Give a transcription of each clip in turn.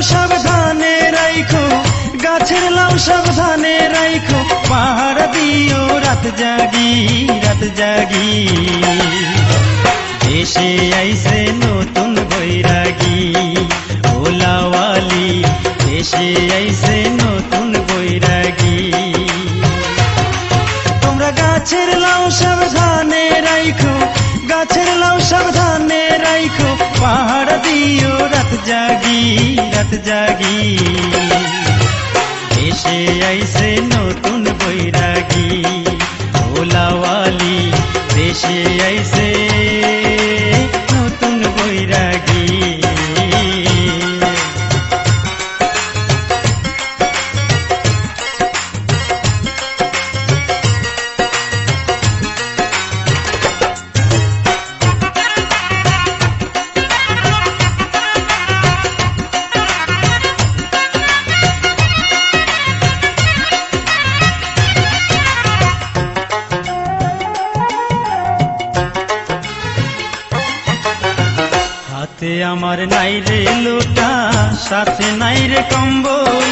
সাবধানে রাইখো, গাছের লাউ সাবধানে রাইখো, পাহাড় দিও রাত জাগি রাত জাগি। দেশে আইছে নতুন বৈরাগী ও লাওয়ালি, দেশে আইছে নতুন বৈরাগী। তোমরা গাছের লাউ সাবধানে রাইখো, গাছের লাউ সাবধানে রাইখো, পাহাড় দিও রাত জাগি রাত জাগি। দেশে আইছে নতুন বৈরাগী ও লাওয়ালি, দেশে আইছে নতুন বৈরাগী। হাতে আমার নাই রে লোটা, সাথে নাই রে কম্বল,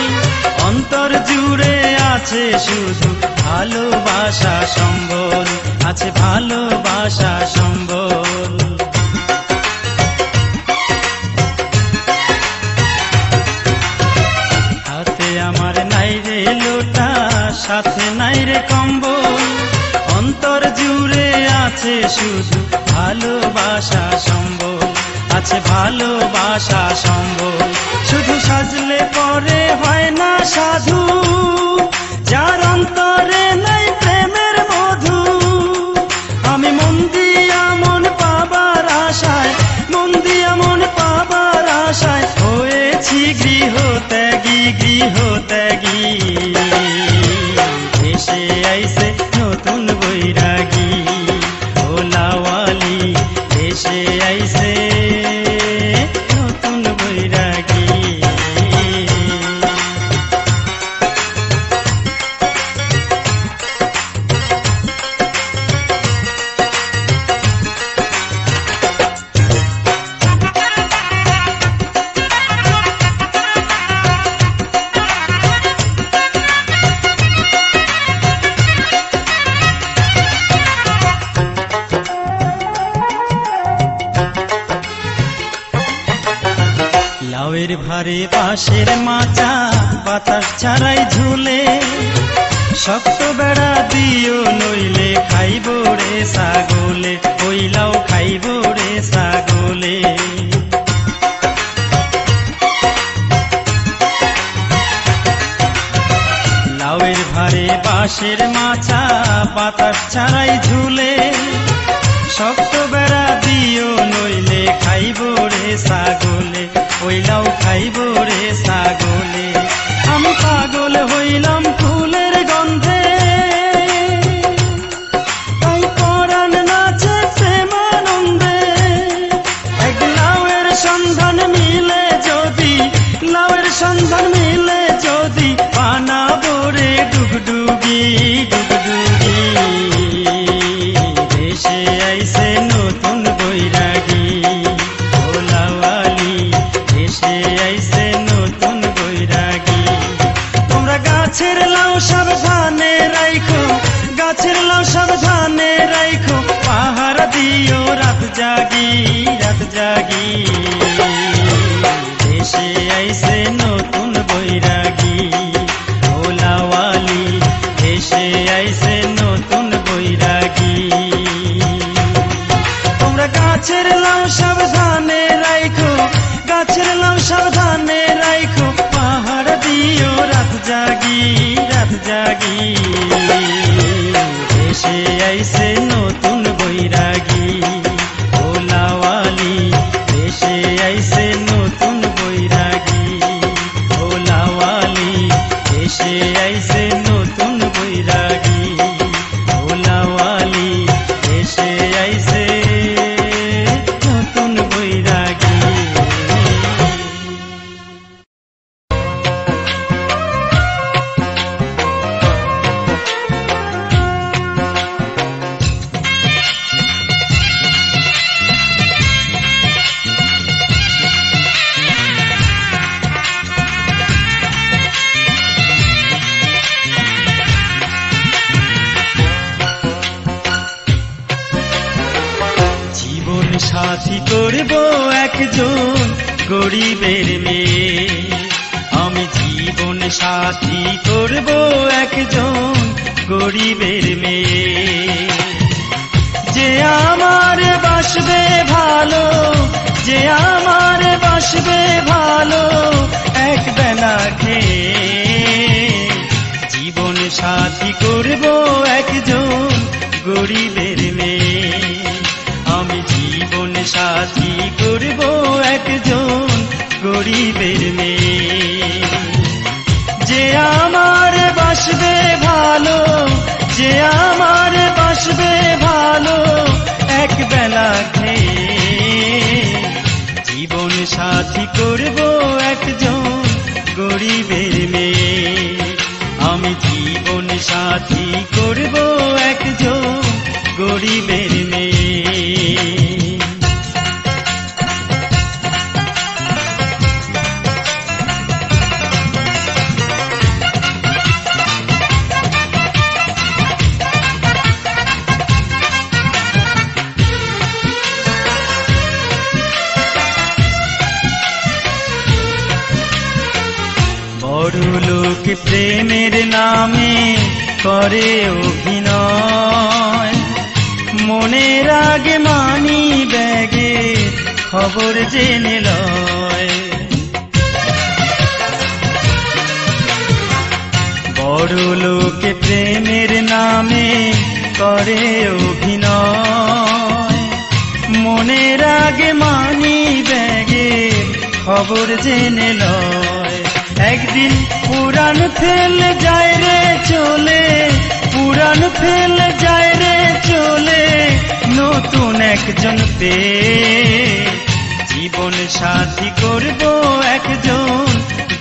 অন্তর জুড়ে আছে শুধু ভালোবাসা সম্বল, আছে ভালোবাসা সম্বল। হাতে আমার নাই রে লোটা, সাথে নাই রে কম্বল, অন্তর জুড়ে আছে শুধু ভালোবাসা সম্বল, আছে ভালোবাসা সম্বল। শুধু সাজলে পরে হয় না সাধু, যার অন্তরে নাই প্রেমের মধু। আমি মন দিয়া মন পাবার আশায়, মন দিয়া মন পাবার আশায় হয়েছি গৃহত্যাগী গৃহত্যাগী। দেশে আইছে নতুন বৈরাগী ও লাওয়ালি, দেশে আইছে নতুন বৈরাগী। লাউয়ের ভারে পাশের মাচা, বাতাস ছাড়াই ঝুলে, শক্ত বেড়া দিও নইলে খাইব রে ছাগলে, ওই লাউ খাইব রে ছাগলে। লাউয়ের ভারে বাঁশের মাচা, বাতাস ছাড়াই ঝুলে, শক্ত বেড়া দিও নইলে খাইব রে ছাগলে, ওই লাউ খাইব রে ছাগলে। আমি পাগল হইলাম ফুলের গন্ধে, তাই পরাণ নাচে প্রেমানন্দে। এক লাউয়ের সন্ধান মিলে যদি, লাউয়ের সন্ধান মিলে যদি, বানাবো রে ডুগডুগি ডুগডুগি। দেশে আইছে নতুন বৈরাগী ও লাওয়ালি, দেশে আইছে নতুন বৈরাগী। তোমরা গাছের লাউ সাবধানে রাইখো, গাছের লাউ সাবধানে রাইখো, পাহাড় দিও রাত জাগি রাত জাগি। দেশে আইছে নতুন বৈরাগী ও লাওয়ালি, দেশে আইছে নতুন বৈরাগী। তোমরা গাছের লাউ সাবধানে রাইখো, গাছের লাউ সাবধানে রাইখো, পাহাড় দিও রাত জাগি রাত জাগি। দেশে আইছে নতুন বৈরাগী ও লাওয়ালি, দেশে আইছে নতুন বৈরাগী ও লাওয়ালি, দেশে আইছে নতুন বৈরাগী ও লাওয়ালি, দেশে আইছে নতুন বৈরাগী। সাথী করব একজন গরিবের মেয়ে, আমি জীবন সাথী করব একজন গরিবের মেয়ে। যে আমার বাসবে ভালো, যে আমার বাসবে ভালো এক বেলা খেয়ে, জীবন সাথী করব একজন গরিবের মেয়ে, আমি জীবন সাথী করব একজন গরিবের মেয়ে। যে আমার বাসবে ভালো, যে আমার বাসবে ভালো এক বেলা খেয়ে, জীবন সাথী করব একজন গরিবের মেয়ে, আমি জীবন সাথী করব একজন গরিবের মেয়ে। বড়লোক প্রেমের নামে করে অভিনয়, মনের আগে মানি ব্যাগে খবর জেনে লয়। বড়লোক প্রেমের নামে করে অভিনয়, মনের আগে মানি ব্যাগে খবর জেনে লয়। একদিন পুরাণ ফেল যায় রে চলে, পুরাণ ফেল যায় রে চলে নতুন একজন পেয়ে, জীবন সাথী করব একজন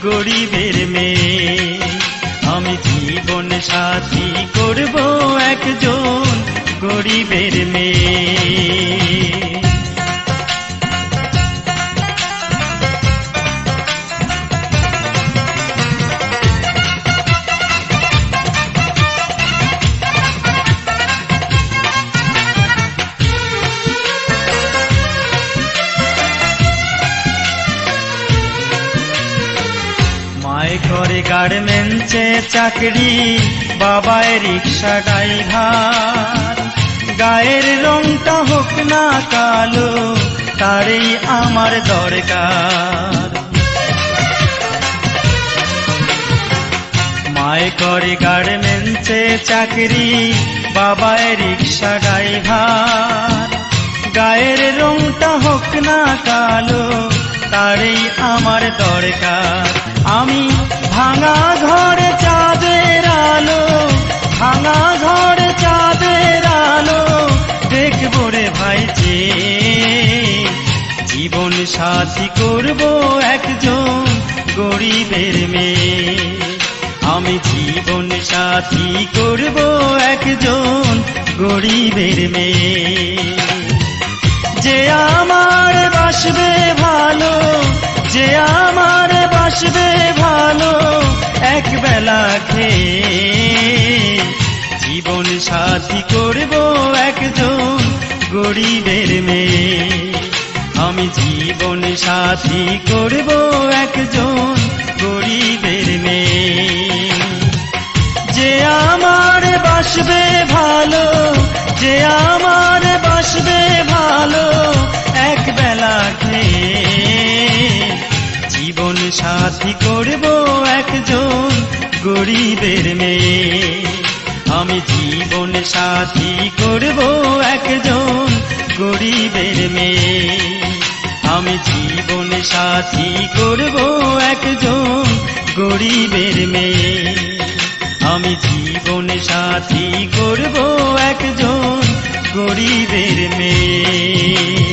গরিবের মেয়ে, আমি জীবন সাথী করব একজন গরিবের মেয়ে। মায় করে গার্মেন্টসে চাকরি, বাবায় রিক্সা ড্রাইভার, গায়ের রংটা হোক না কালো তারই আমার দরকার। মায় করে গার্মেন্টসে চাকরি, বাবায় রিক্সা ড্রাইভার, গায়ের রংটা হোক না কালো তারই আমার দরকার। আমি ভাঙা ঘরে চাঁদের আলো, ভাঙা ঘরে চাঁদের আলো দেখব রে ভাই যে, জীবন সাথী করব একজন গরিবের মেয়ে, আমি জীবন সাথী করব একজন গরিবের মেয়ে। যে আমার বাসবে ভালো, যে আমার বাসবে ভালো এক বেলা খেয়ে, জীবন সাথী করব একজন গরিবের মেয়ে, আমি জীবন সাথী করব একজন গরিবের মেয়ে। যে আমার বাসবে ভালো, যে আমার বাসবে ভালো এক বেলা খেয়ে, জীবন সাথী করব একজন গরিবের মেয়ে, আমি জীবন সাথী করব একজন গরিবের মেয়ে, আমি জীবন সাথী করব একজন গরিবের মেয়ে, আমি জীবন সাথী করব একজন গরিবের মেয়ে।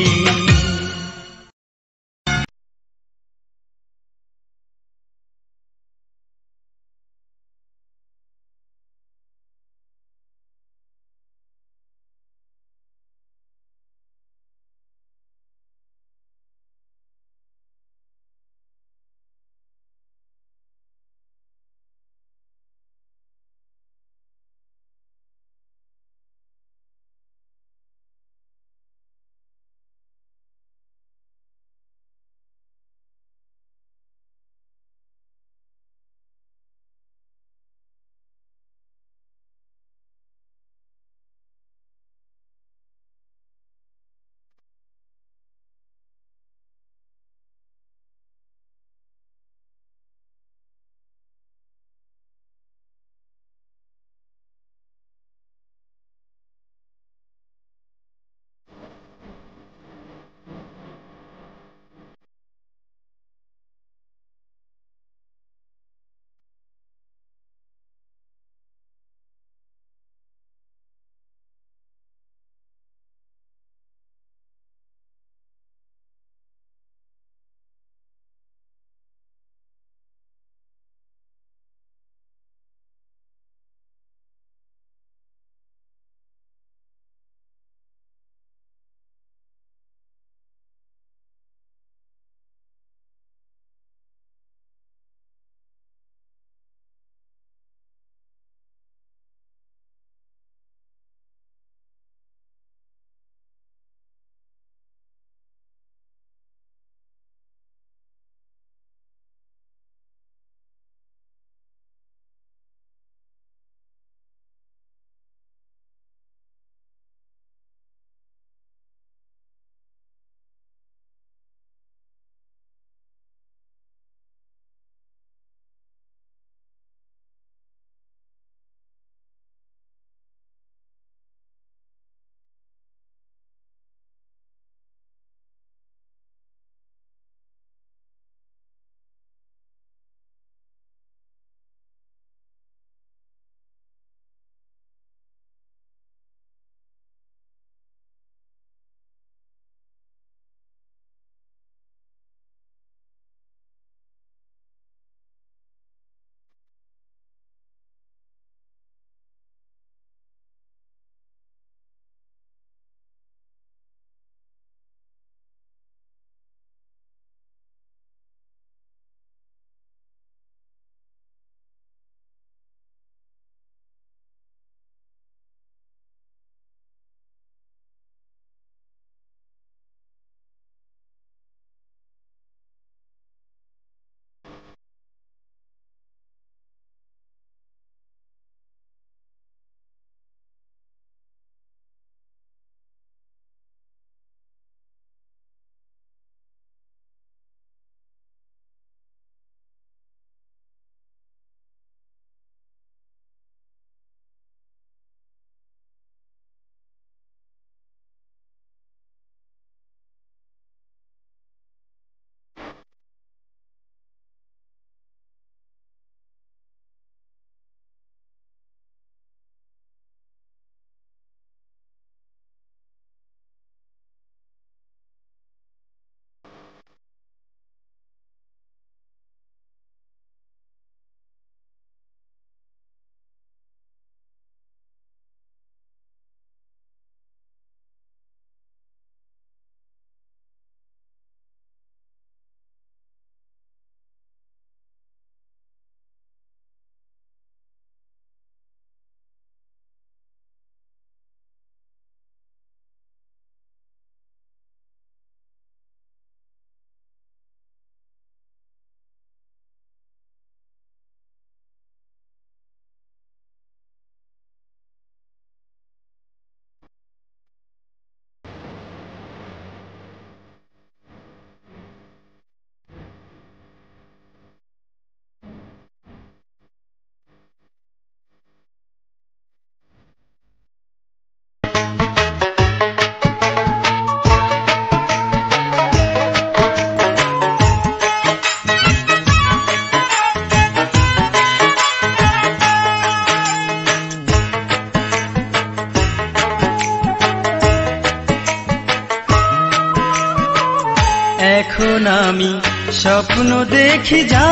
স্বপ্ন দেখি যা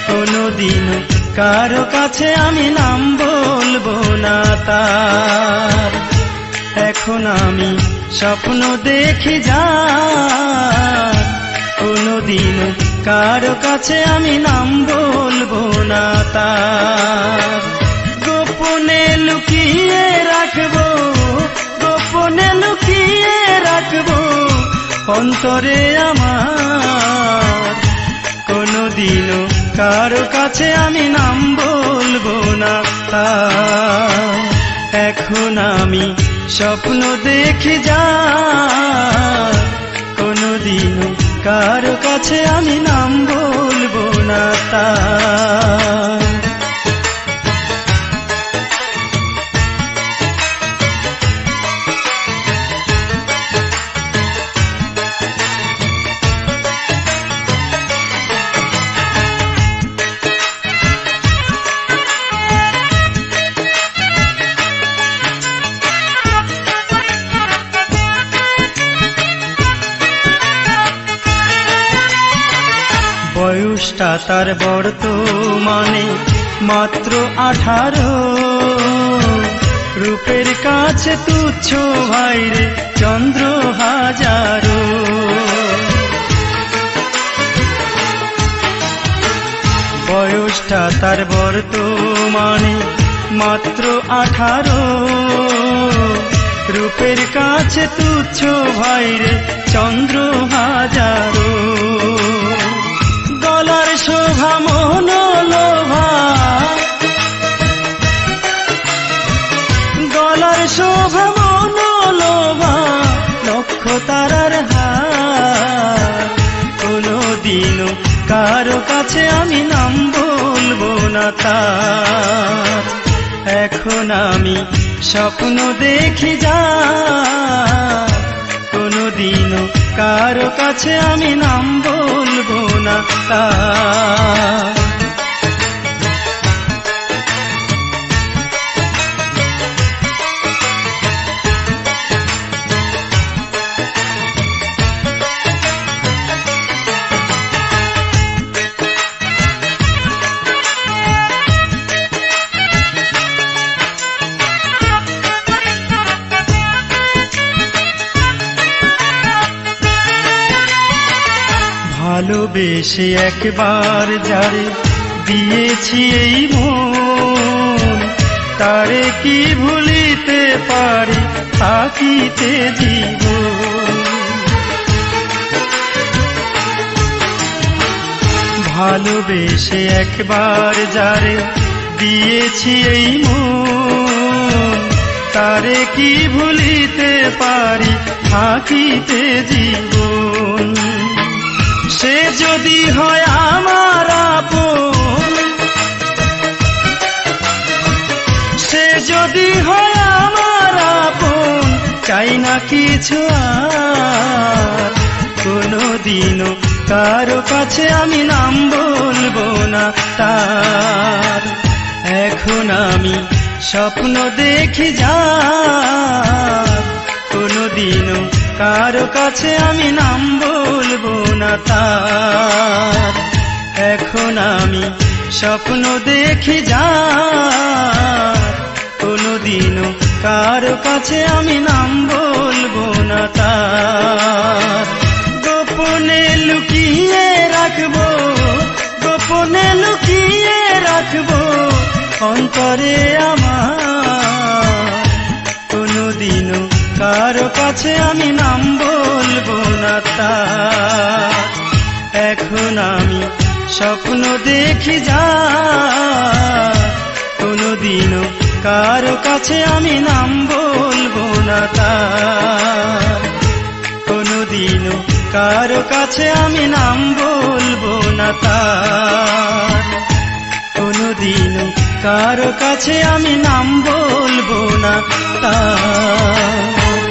কোনদিন কারো কাছে আমি নাম বলবো না তার। এখন আমি স্বপ্ন দেখি যা কোনদিন কারো কাছে আমি নাম বলবো না তার। গোপনে লুকিয়ে রাখবো, গোপনে লুকিয়ে রাখবো অন্তরে আমার, কোনদিনও কারো কাছে আমি নাম বলবো না তার। এখন আমি স্বপ্ন দেখি যা কোনদিনও কারো কাছে আমি নাম বলবো না তার। বয়সটা তার বর্তমানে মাত্র 18, রূপের কাছে তুচ্ছ ভাইরে চন্দ্র হাজারো। বয়সটা তার বর্তমানে মাত্র 18, রূপের কাছে তুচ্ছ ভাইরে চন্দ্র হাজারো। গলার শোভা মনোলোভা, গলার শোভা মনোলোভা লক্ষ তারার হার, কোনদিনও কারো কাছে আমি নাম বলবো না তার। এখন আমি স্বপ্ন দেখি যা কোনদিনও কারো কাছে আমি নাম বলবো না তার। ভালোবেসে একবার যারে দিয়েছি এই মন, তারে কি ভুলিতে পারি থাকিতে জীবন। ভালোবেসে একবার যারে দিয়েছি এই মন, তারে কি ভুলিতে পারি থাকিতে জীবন। সে যদি হয় আমার আপন, সে যদি হয় আমার আপন, চাই না কিছু আর, কোনদিনও কারো কাছে আমি নাম বলবো না তার। এখন আমি স্বপ্ন দেখি যা কোনদিনও কারো কাছে আমি নাম বলবো না তার। এখন আমি স্বপ্ন দেখি যা কোনদিনও কারো কাছে আমি নাম বলবো না তার। গোপনে লুকিয়ে রাখবো, গোপনে লুকিয়ে রাখবো অন্তরে আমার, কোনদিনও কারো কাছে আমি নাম বলবো না তার। এখন আমি স্বপ্ন দেখি যা কোনদিনও কারো কাছে আমি নাম বলবো না তার। কোনদিনও কারো কাছে আমি নাম বলবো না তার। কোনদিনও কারো কাছে আমি নাম বলবো না তার।